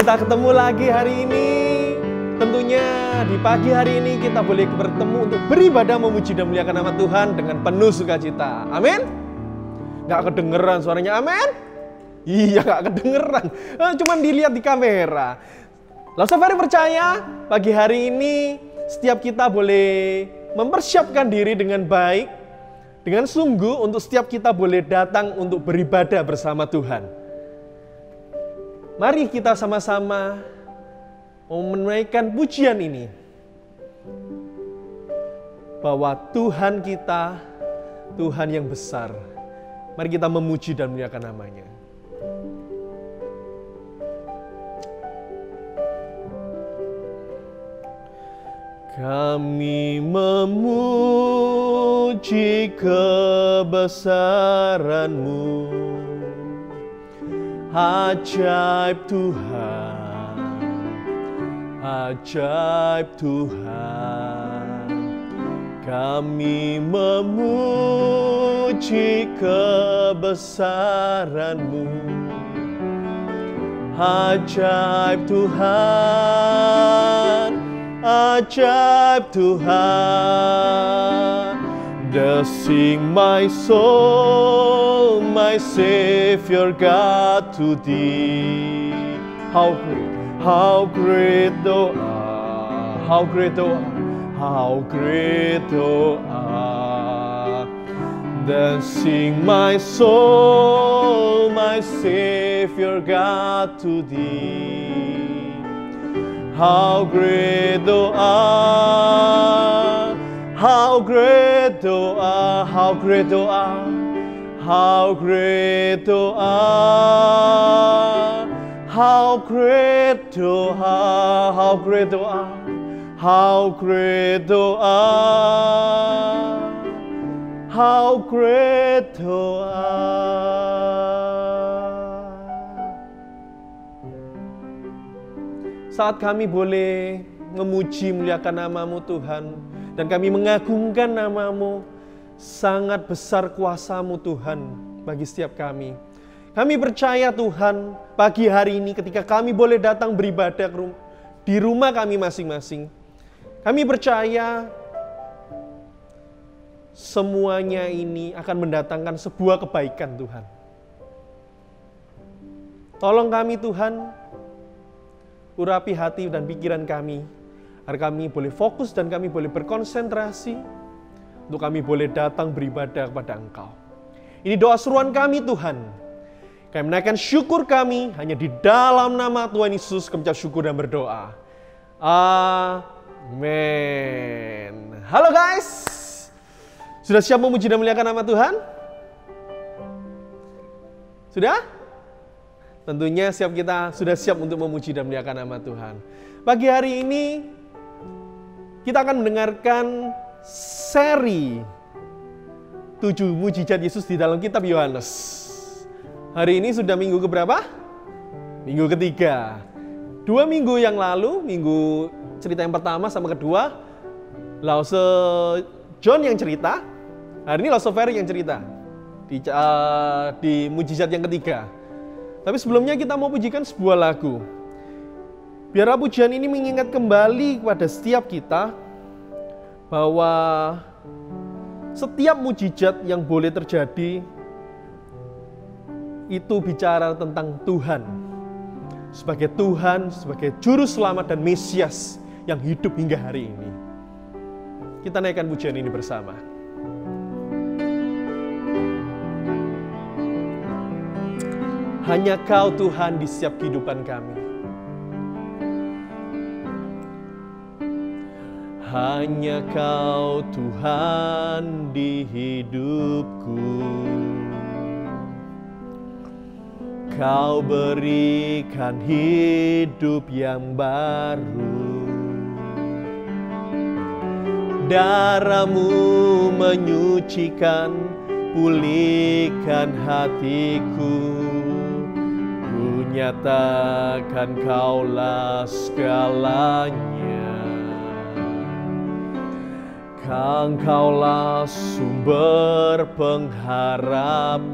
kita ketemu lagi hari ini. Tentunya di pagi hari ini kita boleh bertemu untuk beribadah, memuji dan memuliakan nama Tuhan dengan penuh sukacita. Amin. Gak kedengeran suaranya amin? Iya, gak kedengeran. Cuman dilihat di kamera. Lalu Safari percaya pagi hari ini setiap kita boleh mempersiapkan diri dengan baik, dengan sungguh untuk setiap kita boleh datang untuk beribadah bersama Tuhan. Mari kita sama-sama menaikkan pujian ini. Bahwa Tuhan kita, Tuhan yang besar. Mari kita memuji dan memuliakan nama-Nya. Kami memuji kebesaran-Mu, ajaib Tuhan, ajaib Tuhan. Kami memuji kebesaran-Mu, ajaib Tuhan, ajaib Tuhan. Thus sing my soul, my Savior God to Thee. How great Thou art, how great Thou art, how great Thou art. Then sing my soul, my Savior God to Thee. How great Thou art, how great Thou art, how great Thou art, how great Thou art, how great Thou art, how great Thou art, how great Thou art, how great Thou art. Saat kami boleh memuji memuliakan nama-Mu Tuhan, dan kami mengagungkan nama-Mu, sangat besar kuasa-Mu Tuhan bagi setiap kami. Kami percaya Tuhan, pagi hari ini ketika kami boleh datang beribadah di rumah kami masing-masing, kami percaya semuanya ini akan mendatangkan sebuah kebaikan Tuhan. Tolong kami Tuhan, urapi hati dan pikiran kami, agar kami boleh fokus dan kami boleh berkonsentrasi, untuk kami boleh datang beribadah kepada Engkau. Ini doa seruan kami Tuhan. Kami menaikkan syukur kami hanya di dalam nama Tuhan Yesus, kami ucap syukur dan berdoa. Amin. Halo guys, sudah siap memuji dan memuliakan nama Tuhan? Sudah? Tentunya kita sudah siap untuk memuji dan memuliakan nama Tuhan. Pagi hari ini kita akan mendengarkan seri 7 mujizat Yesus di dalam kitab Yohanes. Hari ini sudah minggu keberapa? Minggu ketiga. 2 minggu yang lalu, minggu cerita yang pertama sama kedua, Lause John yang cerita. Hari ini Lause Ferry yang cerita di mujizat yang ketiga. Tapi sebelumnya kita mau pujikan sebuah lagu. Biarlah pujian ini mengingat kembali kepada setiap kita bahwa setiap mujizat yang boleh terjadi itu bicara tentang Tuhan. Sebagai Tuhan, sebagai juru selamat dan Mesias yang hidup hingga hari ini. Kita naikkan pujian ini bersama. Hanya Kau Tuhan di setiap kehidupan kami. Hanya Kau Tuhan di hidupku. Kau berikan hidup yang baru. Darah-Mu menyucikan, pulihkan hatiku. Nyatakan Kaulah segalanya. Engkaulah sumber pengharapan.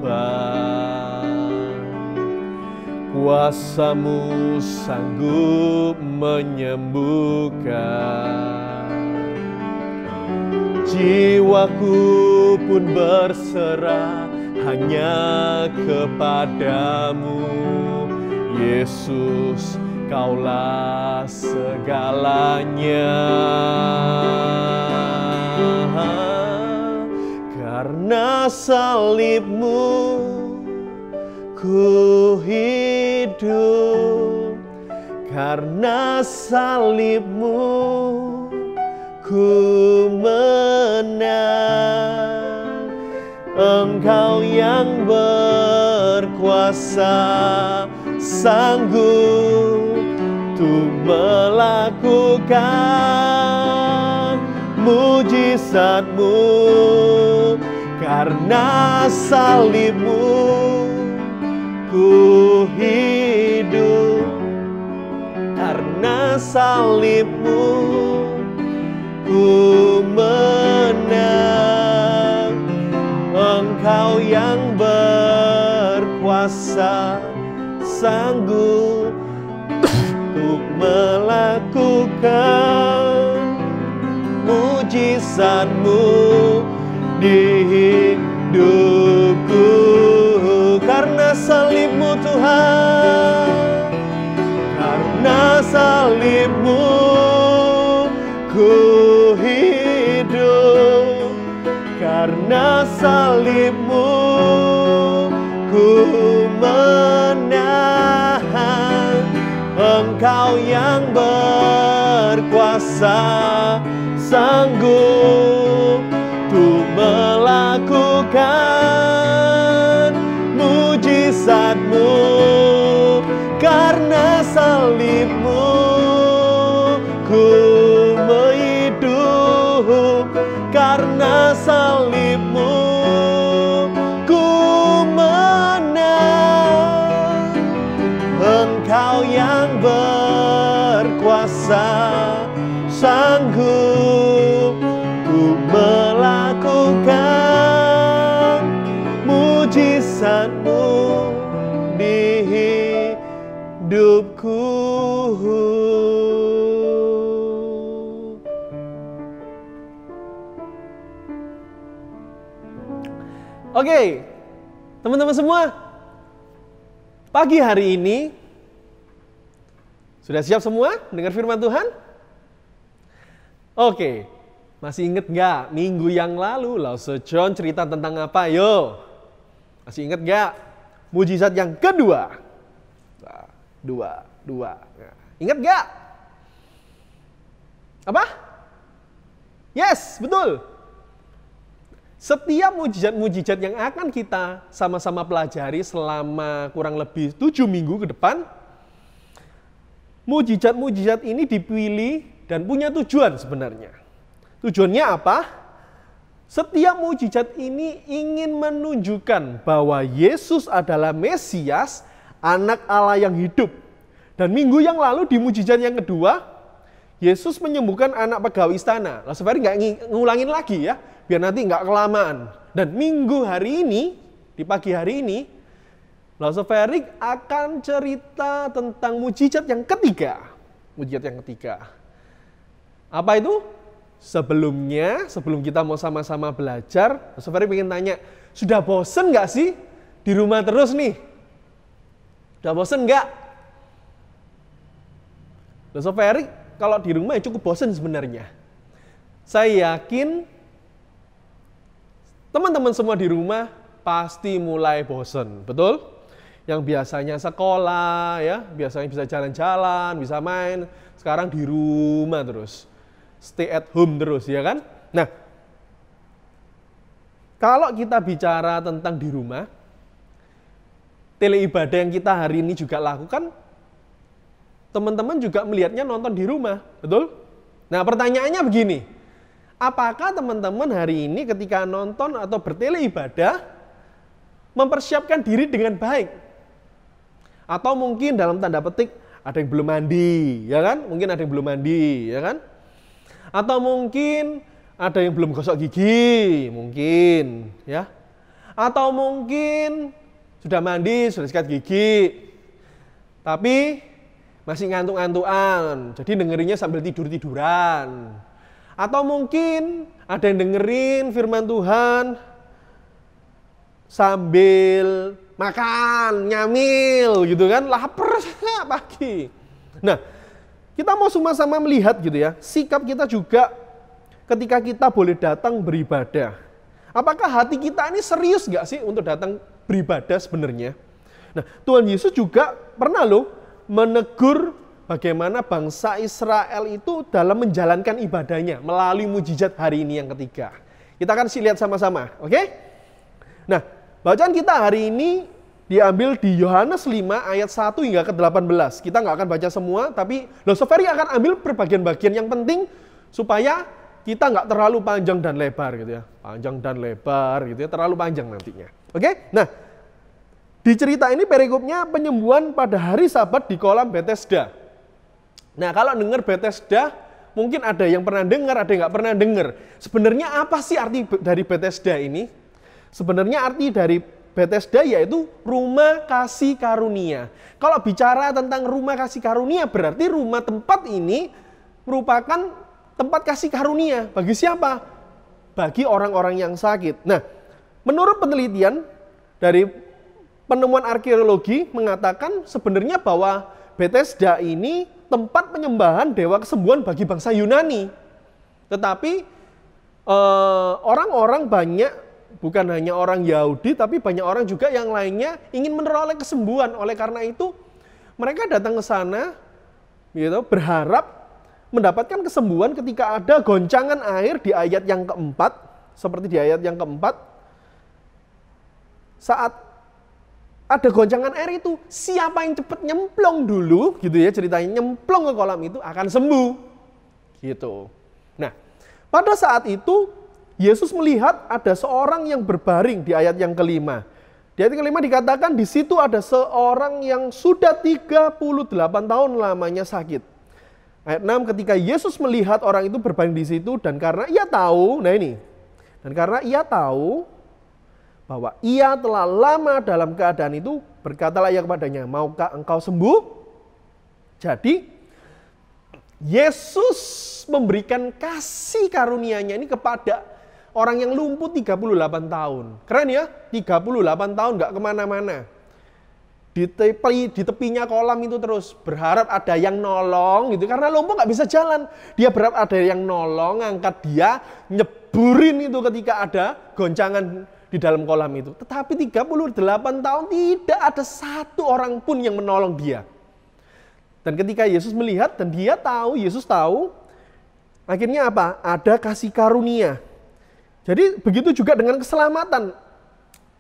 kuasa-Mu sanggup menyembuhkan. Jiwaku pun berserah hanya kepadamu, Yesus, Kaulah segalanya. Karena salib-Mu ku hidup, karena salib-Mu ku menang. Engkau yang berkuasa sanggup untuk melakukan mujizat-Mu. Karena salib-Mu ku hidup, karena salib-Mu ku menang. Engkau yang berkuasa sanggup untuk melakukan mujizat-Mu di hidupku. Karena salib-Mu Tuhan, karena salib-Mu ku hidup, karena salib-Mu ku menang. Engkau yang berkuasa sanggup untuk melakukan mujizat-Mu. Karena salib-Mu ku hidup, karena salib-Mu ku menang. Engkau yang berkuasa sanggup untuk melakukan mujizat-Mu di hidupku. Oke, teman-teman semua, pagi hari ini sudah siap semua dengar firman Tuhan? Oke, masih inget nggak minggu yang lalu Lause John cerita tentang apa? Yo, masih inget nggak? Mujizat yang kedua. Dua. Nah, inget nggak? Apa? Yes, betul. Setiap mujizat-mujizat yang akan kita sama-sama pelajari selama kurang lebih 7 minggu ke depan, mujizat-mujizat ini dipilih dan punya tujuan sebenarnya. Tujuannya apa? Setiap mujizat ini ingin menunjukkan bahwa Yesus adalah Mesias, anak Allah yang hidup. Dan minggu yang lalu di mujizat yang kedua, Yesus menyembuhkan anak pegawai istana. Lah sebenarnya nggak ngulangin lagi ya, biar nanti nggak kelamaan. Dan minggu hari ini, di pagi hari ini, Lause Ferik akan cerita tentang mujizat yang ketiga. Mujizat yang ketiga. Apa itu? Sebelum kita mau sama-sama belajar, Lause Ferik ingin tanya, sudah bosen nggak sih di rumah terus nih? Sudah bosen nggak? Lause Ferik kalau di rumah ya cukup bosen sebenarnya. Saya yakin teman-teman semua di rumah pasti mulai bosen, betul? Yang biasanya sekolah, ya, biasanya bisa jalan-jalan, bisa main, sekarang di rumah terus, stay at home terus, ya kan? Nah, kalau kita bicara tentang di rumah, teleibadah yang kita hari ini juga lakukan, teman-teman juga melihatnya nonton di rumah, betul? Nah, pertanyaannya begini, apakah teman-teman hari ini ketika nonton atau berteleibadah mempersiapkan diri dengan baik? Atau mungkin dalam tanda petik ada yang belum mandi, ya kan? Mungkin ada yang belum mandi, ya kan? Atau mungkin ada yang belum gosok gigi, mungkin, ya. Atau mungkin sudah mandi, sudah sikat gigi. Tapi masih ngantuk-ngantukan, jadi dengerinnya sambil tidur-tiduran. Atau mungkin ada yang dengerin firman Tuhan sambil makan, nyamil gitu kan, lapar pagi. Nah, kita mau sama-sama melihat gitu ya, sikap kita juga ketika kita boleh datang beribadah. Apakah hati kita ini serius gak sih untuk datang beribadah sebenarnya? Nah, Tuhan Yesus juga pernah loh menegur bagaimana bangsa Israel itu dalam menjalankan ibadahnya melalui mujizat hari ini yang ketiga. Kita akan lihat sama-sama, oke? Nah, bacaan kita hari ini diambil di Yohanes 5 ayat 1 hingga ke 18. Kita nggak akan baca semua, tapi Losoferi akan ambil bagian-bagian yang penting supaya kita nggak terlalu panjang dan lebar gitu ya. Panjang dan lebar gitu ya, terlalu panjang nantinya. Oke? Nah, di cerita ini perikopnya penyembuhan pada hari Sabat di kolam Bethesda. Nah, kalau dengar Bethesda, mungkin ada yang pernah dengar, ada yang nggak pernah dengar. Sebenarnya apa sih arti dari Bethesda ini? Sebenarnya arti dari Bethesda yaitu rumah kasih karunia. Kalau bicara tentang rumah kasih karunia, berarti rumah tempat ini merupakan tempat kasih karunia. Bagi siapa? Bagi orang-orang yang sakit. Nah, menurut penelitian dari penemuan arkeologi mengatakan sebenarnya bahwa Bethesda ini tempat penyembahan dewa kesembuhan bagi bangsa Yunani. Tetapi orang-orang banyak, bukan hanya orang Yahudi, tapi banyak orang juga yang lainnya ingin meneroleh kesembuhan. Oleh karena itu, mereka datang ke sana, gitu, berharap mendapatkan kesembuhan ketika ada goncangan air di ayat yang keempat, seperti di ayat yang keempat, saat ada goncangan air itu, siapa yang cepat nyemplung dulu, gitu ya ceritanya, nyemplung ke kolam itu akan sembuh, gitu. Nah, pada saat itu Yesus melihat ada seorang yang berbaring di ayat yang kelima. Di ayat kelima dikatakan di situ ada seorang yang sudah 38 tahun lamanya sakit. Ayat 6, ketika Yesus melihat orang itu berbaring di situ dan karena ia tahu, nah ini, dan karena ia tahu bahwa ia telah lama dalam keadaan itu, berkatalah ia kepadanya, maukah engkau sembuh? Jadi, Yesus memberikan kasih karunia-Nya ini kepada orang yang lumpuh 38 tahun. Keren ya, 38 tahun gak kemana-mana. Di tepinya kolam itu terus, berharap ada yang nolong gitu, karena lumpuh gak bisa jalan. Dia berharap ada yang nolong, ngangkat dia, nyeburin itu ketika ada goncangan di dalam kolam itu. Tetapi 38 tahun tidak ada satu orang pun yang menolong dia. Dan ketika Yesus melihat dan dia tahu, Yesus tahu, akhirnya apa? Ada kasih karunia. Jadi begitu juga dengan keselamatan.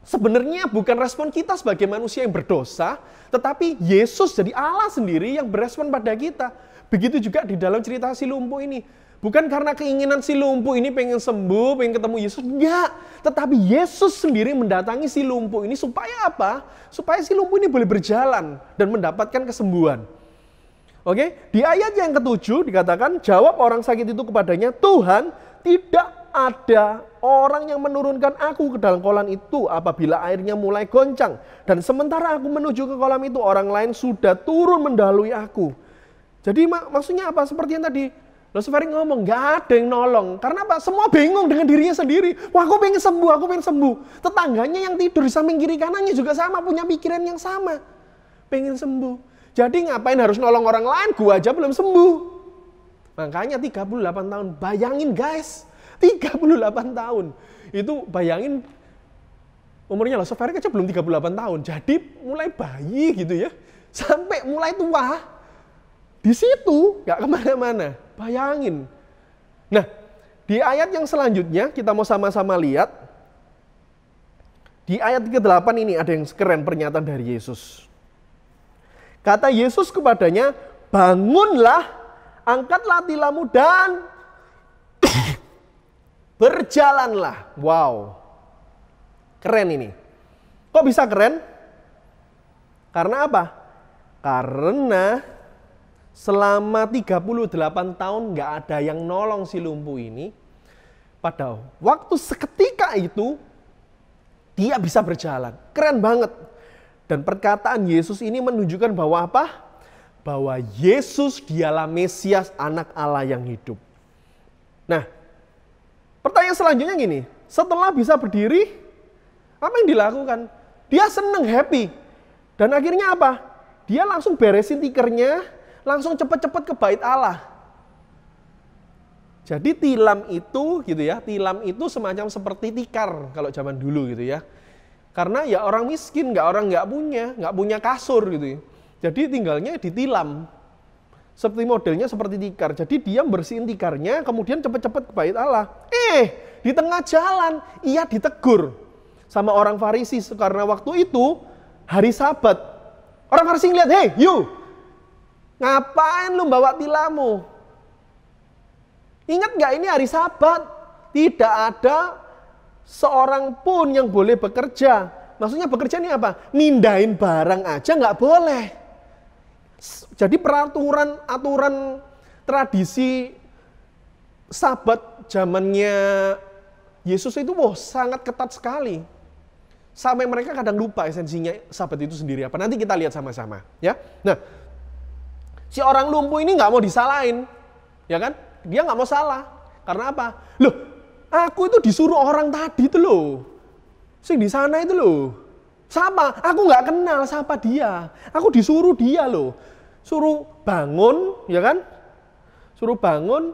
Sebenarnya bukan respon kita sebagai manusia yang berdosa, tetapi Yesus jadi Allah sendiri yang berespon pada kita. Begitu juga di dalam cerita si lumpuh ini. Bukan karena keinginan si lumpuh ini pengen sembuh, pengen ketemu Yesus. Enggak. Tetapi Yesus sendiri mendatangi si lumpuh ini supaya apa? Supaya si lumpuh ini boleh berjalan dan mendapatkan kesembuhan. Oke, di ayat yang ke-7 dikatakan, jawab orang sakit itu kepadanya, Tuhan, tidak ada orang yang menurunkan aku ke dalam kolam itu apabila airnya mulai goncang. Dan sementara aku menuju ke kolam itu, orang lain sudah turun mendahului aku. Jadi maksudnya apa? Seperti yang tadi Losoferi ngomong, gak ada yang nolong. Karena apa? Semua bingung dengan dirinya sendiri. Wah, aku pengen sembuh, aku pengen sembuh. Tetangganya yang tidur di samping kiri kanannya juga sama, punya pikiran yang sama. Pengen sembuh. Jadi ngapain harus nolong orang lain? Gua aja belum sembuh. Makanya 38 tahun. Bayangin guys, 38 tahun. Itu bayangin umurnya Losoferi aja belum 38 tahun. Jadi mulai bayi gitu ya, sampai mulai tua. Di situ gak kemana-mana. Bayangin. Nah, di ayat yang selanjutnya kita mau sama-sama lihat. Di ayat ke-8 ini ada yang keren pernyataan dari Yesus. Kata Yesus kepadanya, bangunlah, angkatlah tilammu dan berjalanlah. Wow. Keren ini. Kok bisa keren? Karena apa? Karena selama 38 tahun gak ada yang nolong si lumpuh ini. Pada waktu seketika itu, dia bisa berjalan. Keren banget. Dan perkataan Yesus ini menunjukkan bahwa apa? Bahwa Yesus dialah Mesias, anak Allah yang hidup. Nah, pertanyaan selanjutnya gini, setelah bisa berdiri, apa yang dilakukan? Dia senang, happy. Dan akhirnya apa? Dia langsung beresin tikernya, langsung cepat-cepat ke bait Allah. Jadi tilam itu gitu ya, tilam itu semacam seperti tikar kalau zaman dulu gitu ya. Karena ya orang miskin, nggak punya kasur gitu ya. Jadi tinggalnya ditilam. Seperti modelnya seperti tikar. Jadi dia bersihin tikarnya, kemudian cepat-cepat ke bait Allah. Di tengah jalan ia ditegur sama orang Farisi karena waktu itu hari Sabat. Orang Farisi ngeliat, "Hei, you, ngapain lu bawa tilammu? Ingat nggak ini hari Sabat? Tidak ada seorang pun yang boleh bekerja." Maksudnya bekerja ini apa? Mindahin barang aja nggak boleh. Jadi aturan tradisi Sabat zamannya Yesus itu sangat ketat sekali. Sampai mereka kadang lupa esensinya Sabat itu sendiri apa. Nanti kita lihat sama-sama, ya. Nah, si orang lumpuh ini nggak mau disalahin, ya kan? Dia nggak mau salah. Karena apa? Loh, aku itu disuruh orang tadi itu loh. Sing di sana itu loh. Siapa? Aku nggak kenal siapa dia. Aku disuruh dia loh. Suruh bangun, ya kan? Suruh bangun,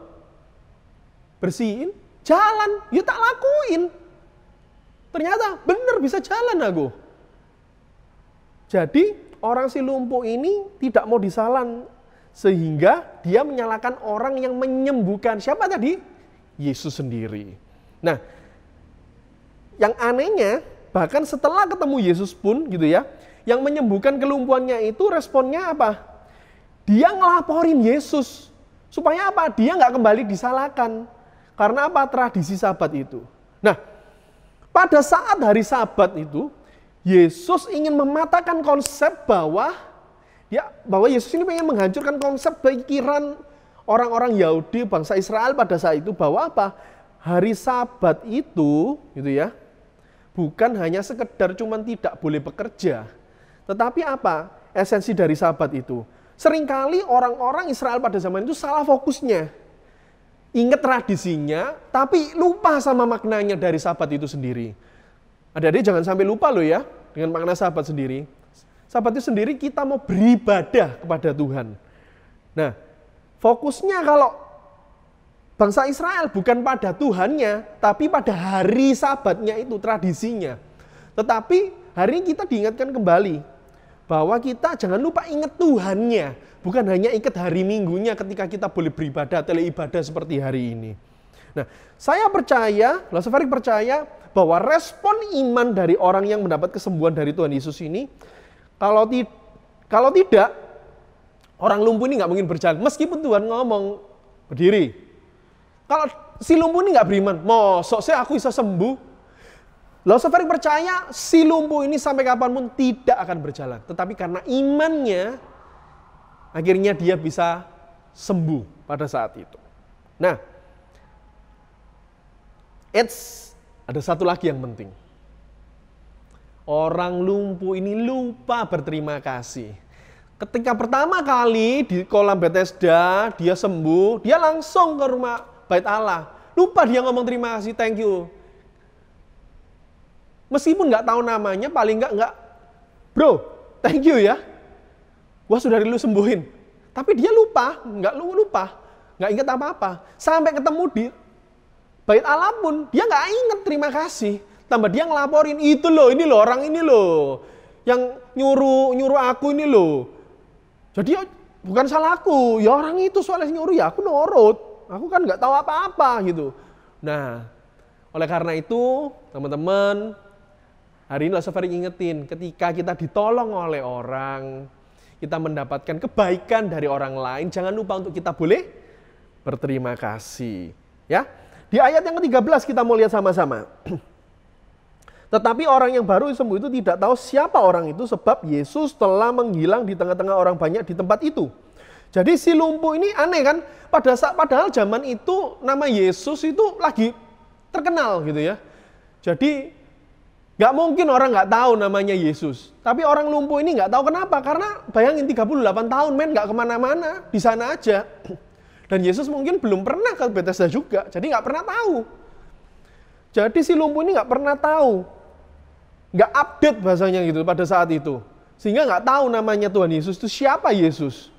bersihin, jalan. Ya tak lakuin. Ternyata benar bisa jalan aku. Jadi orang si lumpuh ini tidak mau disalan. Sehingga dia menyalahkan orang yang menyembuhkan. Siapa tadi? Yesus sendiri. Nah, yang anehnya bahkan setelah ketemu Yesus pun gitu ya, yang menyembuhkan kelumpuhannya itu responnya apa? Dia ngelaporin Yesus. Supaya apa? Dia nggak kembali disalahkan. Karena apa? Tradisi Sabat itu. Nah, pada saat hari Sabat itu, Yesus ingin mematahkan konsep bahwa Yesus ini ingin menghancurkan konsep pikiran orang-orang Yahudi, bangsa Israel pada saat itu bahwa apa? Hari Sabat itu, gitu ya, bukan hanya sekedar cuman tidak boleh bekerja, tetapi apa? Esensi dari Sabat itu. Seringkali orang-orang Israel pada zaman itu salah fokusnya. Ingat tradisinya, tapi lupa sama maknanya dari Sabat itu sendiri. Adik-adik jangan sampai lupa loh ya, dengan makna Sabat sendiri. Sabat itu sendiri kita mau beribadah kepada Tuhan. Nah, fokusnya kalau bangsa Israel bukan pada Tuhannya, tapi pada hari Sabatnya itu, tradisinya. Tetapi hari ini kita diingatkan kembali bahwa kita jangan lupa ingat Tuhannya. Bukan hanya ingat hari Minggunya ketika kita boleh beribadah, ibadah seperti hari ini. Nah, saya percaya, Lasafari percaya bahwa respon iman dari orang yang mendapat kesembuhan dari Tuhan Yesus ini, kalau tidak, orang lumpuh ini nggak mungkin berjalan. Meskipun Tuhan ngomong, berdiri. Kalau si lumpuh ini nggak beriman, mosok saya aku bisa sembuh. Lasafari percaya si lumpuh ini sampai kapanpun tidak akan berjalan. Tetapi karena imannya, akhirnya dia bisa sembuh pada saat itu. Nah, ada satu lagi yang penting. Orang lumpuh ini lupa berterima kasih. Ketika pertama kali di kolam Bethesda, dia sembuh, dia langsung ke rumah bait Allah. Lupa dia ngomong terima kasih, thank you. Meskipun nggak tahu namanya, paling nggak, bro, thank you ya. Gua sudah lu sembuhin. Tapi dia lupa, nggak ingat apa-apa. Sampai ketemu di bait Allah pun, dia nggak ingat terima kasih. Tambah dia ngelaporin, itu loh, ini loh, orang ini loh. Yang nyuruh aku ini loh. Jadi bukan salahku, ya orang itu soalnya nyuruh, ya aku nurut. Aku kan nggak tahu apa-apa gitu. Nah, oleh karena itu, teman-teman, hari ini Lasafari ingetin, ketika kita ditolong oleh orang, kita mendapatkan kebaikan dari orang lain, jangan lupa untuk kita boleh berterima kasih. Ya, di ayat yang ke-13 kita mau lihat sama-sama. Tetapi orang yang baru sembuh itu tidak tahu siapa orang itu sebab Yesus telah menghilang di tengah-tengah orang banyak di tempat itu. Jadi si lumpuh ini aneh kan? Padahal zaman itu nama Yesus itu lagi terkenal gitu ya. Jadi Nggak mungkin orang nggak tahu namanya Yesus. Tapi orang lumpuh ini nggak tahu kenapa. Karena bayangin 38 tahun men nggak kemana-mana. Di sana aja. Dan Yesus mungkin belum pernah ke Bethesda juga. Jadi nggak pernah tahu. Jadi si lumpuh ini nggak pernah tahu. Nggak update bahasanya gitu pada saat itu. Sehingga nggak tahu namanya Tuhan Yesus itu siapa Yesus.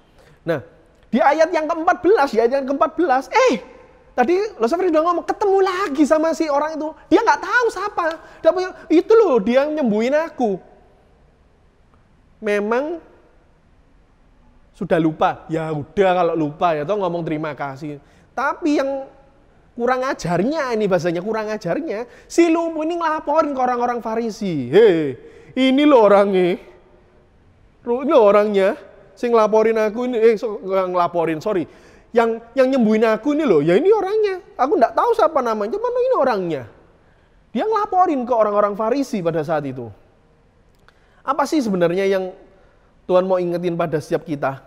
Nah, di ayat yang ke-14, tadi Losafri udah ngomong, ketemu lagi sama si orang itu. Dia nggak tahu siapa. Dia punya, itu loh, dia nyembuhin aku. Memang sudah lupa. Ya udah kalau lupa ya toh ngomong terima kasih. Tapi yang kurang ajarnya ini bahasanya, kurang ajarnya. Si lumpuh ini ngelaporin ke orang-orang Farisi. Hei, ini loh orangnya. Ini orangnya. Sing ngelaporin aku ini, Yang nyembuhin aku ini loh, ya ini orangnya. Aku enggak tahu siapa namanya, cuman ini orangnya. Dia ngelaporin ke orang-orang Farisi pada saat itu. Apa sih sebenarnya yang Tuhan mau ingetin pada setiap kita?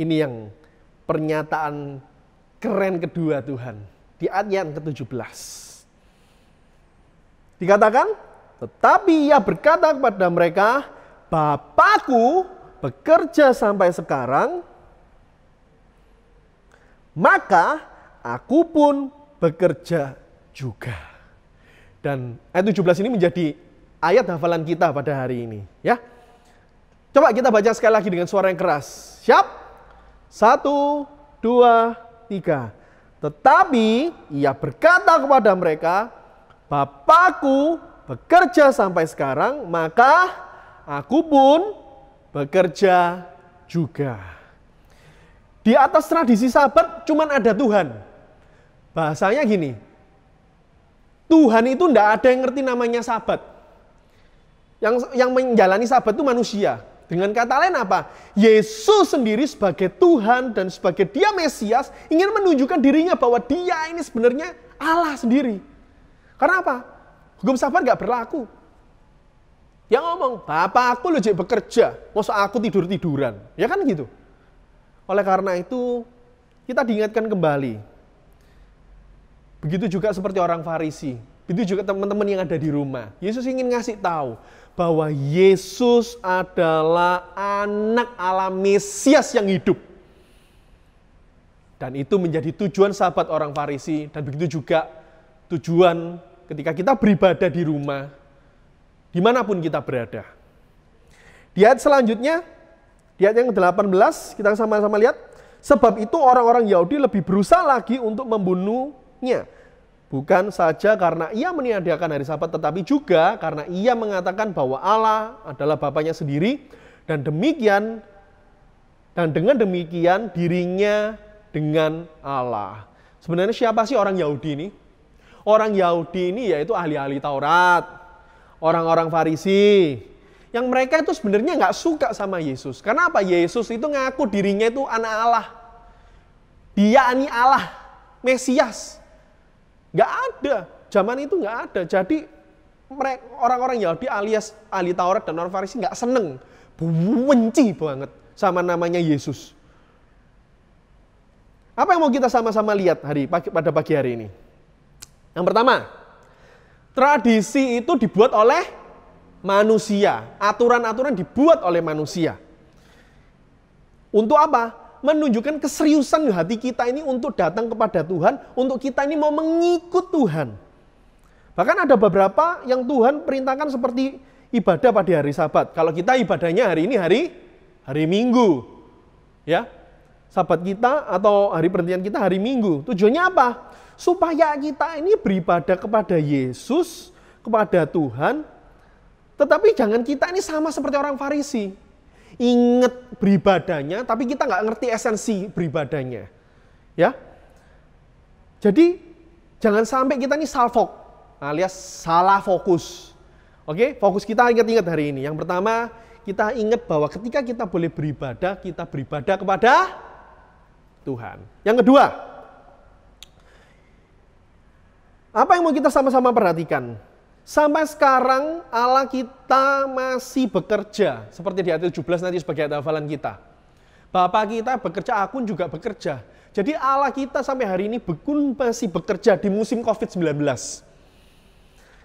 Ini yang pernyataan keren kedua Tuhan. Di ayat yang ke-17. Dikatakan, tetapi ia berkata kepada mereka, Bapakku bekerja sampai sekarang, maka aku pun bekerja juga. Dan ayat 17 ini menjadi ayat hafalan kita pada hari ini. Ya, coba kita baca sekali lagi dengan suara yang keras. Siap? 1, 2, 3. Tetapi ia berkata kepada mereka, Bapakku bekerja sampai sekarang, maka aku pun bekerja juga. Di atas tradisi Sabat cuman ada Tuhan. Bahasanya gini, Tuhan itu enggak ada yang ngerti namanya Sabat. Yang menjalani Sabat itu manusia. Dengan kata lain apa? Yesus sendiri sebagai Tuhan dan sebagai Dia Mesias ingin menunjukkan dirinya bahwa Dia ini sebenarnya Allah sendiri. Karena apa? Hukum Sabat enggak berlaku. Dia ngomong, Bapak aku loh bekerja, masa aku tidur-tiduran. Ya kan gitu. Oleh karena itu, kita diingatkan kembali. Begitu juga seperti orang Farisi. Begitu juga teman-teman yang ada di rumah. Yesus ingin ngasih tahu bahwa Yesus adalah anak Allah Mesias yang hidup. Dan itu menjadi tujuan sahabat orang Farisi. Dan begitu juga tujuan ketika kita beribadah di rumah, dimanapun kita berada. Di ayat selanjutnya, di ayat yang ke-18, kita sama-sama lihat. Sebab itu orang-orang Yahudi lebih berusaha lagi untuk membunuhnya. Bukan saja karena ia meniadakan hari Sabat, tetapi juga karena ia mengatakan bahwa Allah adalah Bapanya sendiri. Dan dengan demikian dirinya dengan Allah. Sebenarnya siapa sih orang Yahudi ini? Orang Yahudi ini yaitu ahli-ahli Taurat. Orang-orang Farisi. Yang mereka itu sebenarnya nggak suka sama Yesus. Karena apa? Yesus itu ngaku dirinya itu anak Allah. Dia ini Allah, Mesias. Nggak ada. Zaman itu nggak ada. Jadi orang-orang Yahudi alias ahli Taurat dan orang Farisi nggak seneng. Benci banget sama namanya Yesus. Apa yang mau kita sama-sama lihat pada pagi hari ini? Yang pertama, tradisi itu dibuat oleh manusia. Aturan-aturan dibuat oleh manusia. Untuk apa? Menunjukkan keseriusan hati kita ini untuk datang kepada Tuhan, untuk kita ini mau mengikut Tuhan. Bahkan ada beberapa yang Tuhan perintahkan seperti ibadah pada hari Sabat. Kalau kita ibadahnya hari ini hari Minggu. Ya. Sabat kita atau hari perhentian kita hari Minggu. Tujuannya apa? Supaya kita ini beribadah kepada Yesus, kepada Tuhan. Tetapi jangan kita ini sama seperti orang Farisi. Ingat beribadahnya, tapi kita nggak ngerti esensi beribadahnya. Ya. Jadi, jangan sampai kita ini salfok, alias salah fokus. Oke, fokus kita ingat-ingat hari ini. Yang pertama, kita ingat bahwa ketika kita boleh beribadah, kita beribadah kepada Tuhan. Yang kedua, apa yang mau kita sama-sama perhatikan? Sampai sekarang Allah kita masih bekerja. Seperti di ayat 17 nanti sebagai ayat hafalan kita. Bapa kita bekerja, aku juga bekerja. Jadi Allah kita sampai hari ini masih bekerja di musim COVID-19.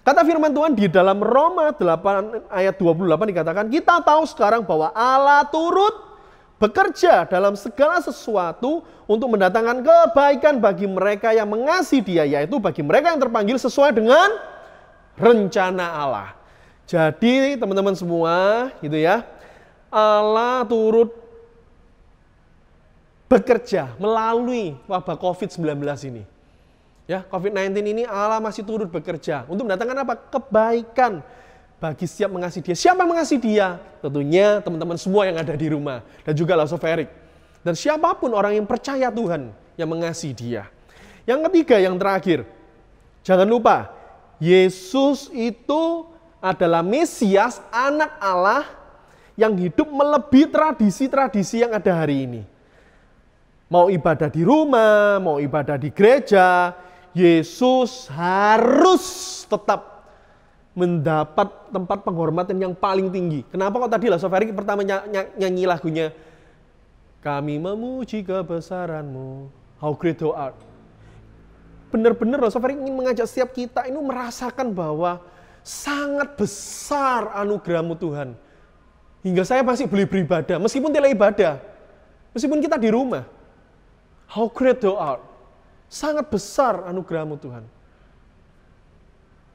Kata firman Tuhan di dalam Roma 8 ayat 28 dikatakan, kita tahu sekarang bahwa Allah turut bekerja dalam segala sesuatu untuk mendatangkan kebaikan bagi mereka yang mengasihi Dia, yaitu bagi mereka yang terpanggil sesuai dengan rencana Allah. Jadi teman-teman semua, gitu ya, Allah turut bekerja melalui wabah COVID-19 ini. Ya, COVID-19 ini Allah masih turut bekerja untuk mendatangkan apa? Kebaikan bagi setiap mengasihi Dia. Siapa yang mengasihi Dia? Tentunya teman-teman semua yang ada di rumah dan juga Lasoverik. Dan siapapun orang yang percaya Tuhan yang mengasihi Dia. Yang ketiga, yang terakhir, jangan lupa, Yesus itu adalah Mesias, anak Allah yang hidup melebihi tradisi-tradisi yang ada hari ini. Mau ibadah di rumah, mau ibadah di gereja, Yesus harus tetap mendapat tempat penghormatan yang paling tinggi. Kenapa kok tadi Lasoverik pertama nyanyi lagunya, kami memuji kebesaran-Mu, how great Thou art. Benar-benar Lasoverik ingin mengajak setiap kita ini merasakan bahwa sangat besar anugerah-Mu Tuhan. Hingga saya masih boleh beribadah, meskipun tidak ibadah, meskipun kita di rumah. How great Thou art. Sangat besar anugerah-Mu Tuhan.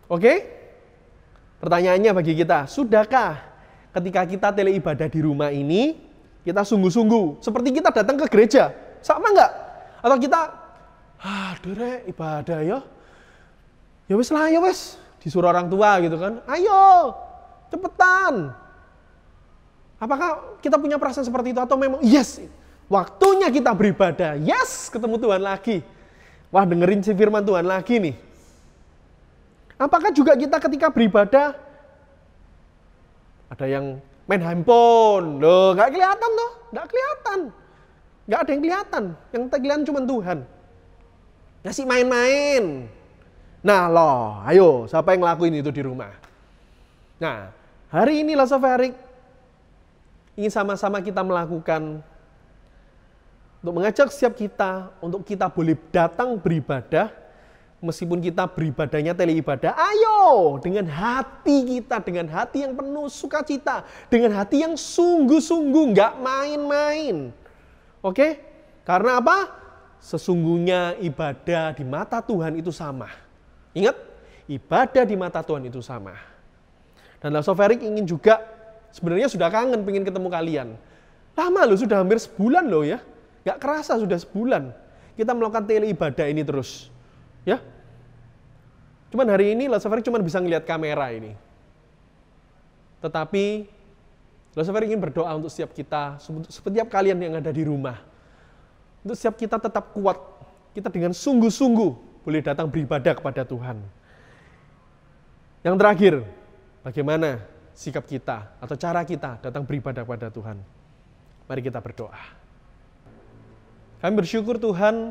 Oke? Pertanyaannya bagi kita, sudahkah ketika kita ibadah di rumah ini, kita sungguh-sungguh, seperti kita datang ke gereja, sama enggak? Atau kita, dere ibadah ya, ya wes lah ya wes, disuruh orang tua gitu kan, ayo, cepetan. Apakah kita punya perasaan seperti itu atau memang yes, waktunya kita beribadah, yes, ketemu Tuhan lagi. Wah, dengerin si firman Tuhan lagi nih. Apakah juga kita ketika beribadah, ada yang main handphone, loh gak kelihatan loh, gak kelihatan. Gak ada yang kelihatan, yang kelihatan cuma Tuhan. Ngasih main-main. Nah loh, ayo, siapa yang ngelakuin itu di rumah? Nah, hari ini Lasoverik ingin sama-sama kita melakukan untuk mengajak setiap kita, untuk kita boleh datang beribadah, meskipun kita beribadahnya ibadah, ayo dengan hati kita, dengan hati yang penuh sukacita, dengan hati yang sungguh-sungguh, nggak main-main. Oke? Karena apa? Sesungguhnya ibadah di mata Tuhan itu sama. Ingat, ibadah di mata Tuhan itu sama. Dan Lasoverik ingin juga, sebenarnya sudah kangen pengen ketemu kalian. Lama loh, sudah hampir sebulan loh ya. Gak kerasa sudah sebulan kita melakukan ibadah ini terus. Ya. Cuman hari ini Lasoverik cuma bisa ngelihat kamera ini. Tetapi Lasoverik ingin berdoa untuk setiap kita, setiap kalian yang ada di rumah. Untuk setiap kita tetap kuat, kita dengan sungguh-sungguh boleh datang beribadah kepada Tuhan. Yang terakhir, bagaimana sikap kita atau cara kita datang beribadah kepada Tuhan? Mari kita berdoa. Kami bersyukur Tuhan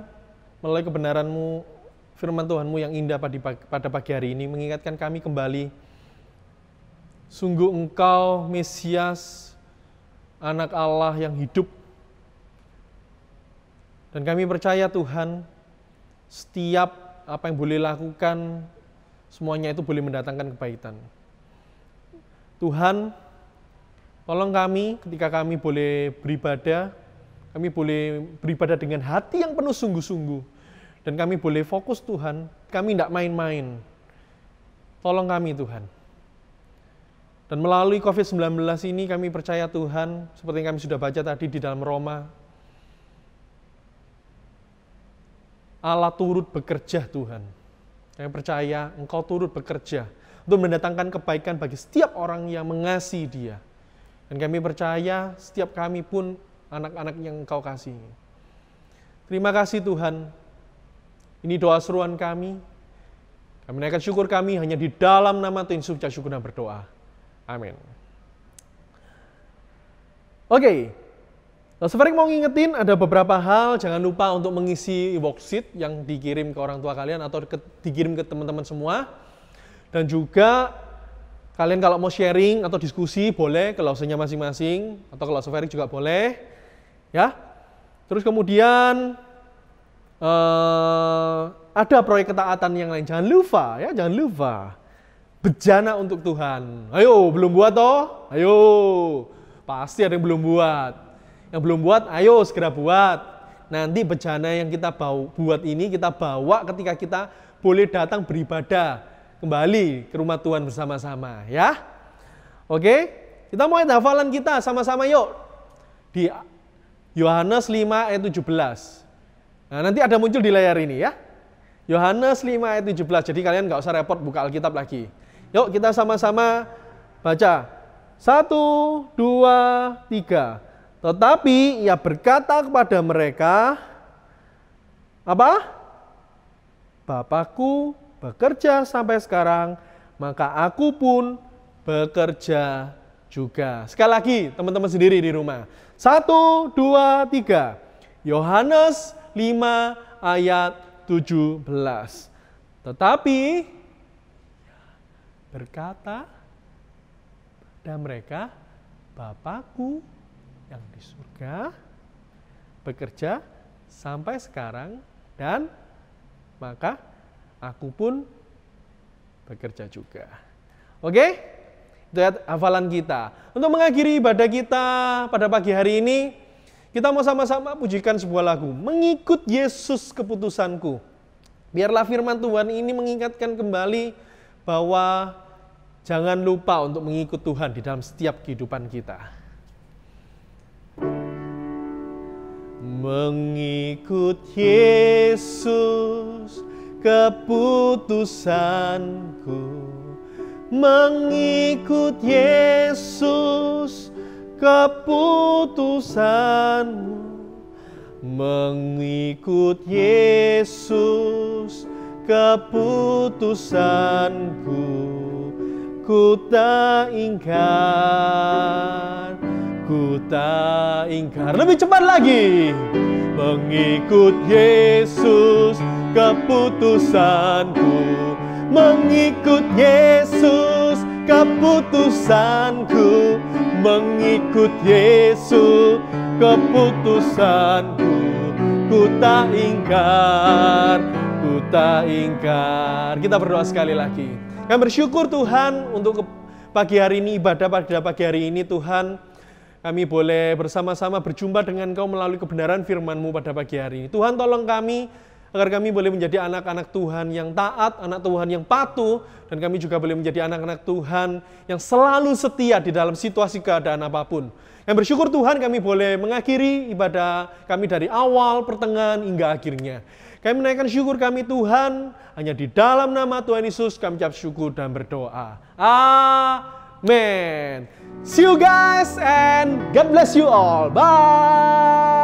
melalui kebenaran-Mu, firman Tuhan-Mu yang indah pada pagi hari ini mengingatkan kami kembali. Sungguh Engkau Mesias, anak Allah yang hidup. Dan kami percaya Tuhan, setiap apa yang boleh lakukan, semuanya itu boleh mendatangkan kebaikan. Tuhan, tolong kami ketika kami boleh beribadah, kami boleh beribadah dengan hati yang penuh sungguh-sungguh. Dan kami boleh fokus Tuhan, kami tidak main-main. Tolong kami Tuhan. Dan melalui COVID-19 ini kami percaya Tuhan, seperti yang kami sudah baca tadi di dalam Roma, Allah turut bekerja Tuhan. Kami percaya Engkau turut bekerja untuk mendatangkan kebaikan bagi setiap orang yang mengasihi Dia. Dan kami percaya setiap kami pun anak-anak yang Engkau kasihi. Terima kasih Tuhan. Ini doa seruan kami. Kami menaikkan syukur kami hanya di dalam nama Tuhan Yesus syukur dan berdoa. Amin. Oke. Lasoverik mau ngingetin ada beberapa hal, jangan lupa untuk mengisi worksheet yang dikirim ke orang tua kalian atau dikirim ke teman-teman semua. Dan juga kalian kalau mau sharing atau diskusi boleh ke Lausenya masing-masing atau ke Lasoverik juga boleh. Ya, terus kemudian ada proyek ketaatan yang lain. Jangan lupa ya, jangan lupa bejana untuk Tuhan. Ayo, belum buat toh? Ayo, pasti ada yang belum buat. Yang belum buat, ayo segera buat. Nanti bejana yang kita buat ini kita bawa ketika kita boleh datang beribadah kembali ke rumah Tuhan bersama-sama, ya. Oke, kita mulai hafalan kita sama-sama yuk. Di Yohanes 5 ayat 17. Nah, nanti ada muncul di layar ini ya. Yohanes 5 ayat 17. Jadi kalian nggak usah repot buka Alkitab lagi. Yuk kita sama-sama baca. 1, 2, 3. Tetapi ia berkata kepada mereka, apa? Bapakku bekerja sampai sekarang, maka aku pun bekerja juga. Sekali lagi teman-teman sendiri di rumah. 1, 2, 3. Yohanes 5 ayat 17. Tetapi berkata pada mereka, Bapakku yang di surga bekerja sampai sekarang dan maka aku pun bekerja juga. Oke? Itu hafalan kita. Untuk mengakhiri ibadah kita pada pagi hari ini, kita mau sama-sama pujikan sebuah lagu, Mengikut Yesus Keputusanku. Biarlah firman Tuhan ini mengingatkan kembali bahwa jangan lupa untuk mengikut Tuhan di dalam setiap kehidupan kita. Mengikut Yesus keputusanku, mengikut Yesus keputusanmu, mengikut Yesus keputusanku, ku tak ingkar, ku tak ingkar. Lebih cepat lagi. Mengikut Yesus keputusanku, mengikut Yesus keputusanku, mengikut Yesus keputusanku, ku tak ingkar, ku tak ingkar. Kita berdoa sekali lagi. Kami bersyukur Tuhan untuk pagi hari ini, ibadah pada pagi hari ini Tuhan. Kami boleh bersama-sama berjumpa dengan Engkau melalui kebenaran firman-Mu pada pagi hari ini. Tuhan tolong kami, agar kami boleh menjadi anak-anak Tuhan yang taat, anak Tuhan yang patuh, dan kami juga boleh menjadi anak-anak Tuhan yang selalu setia di dalam situasi keadaan apapun. Yang bersyukur Tuhan kami boleh mengakhiri ibadah kami dari awal, pertengahan, hingga akhirnya. Kami menaikkan syukur kami Tuhan, hanya di dalam nama Tuhan Yesus kami ucap syukur dan berdoa. Amen. See you guys and God bless you all. Bye.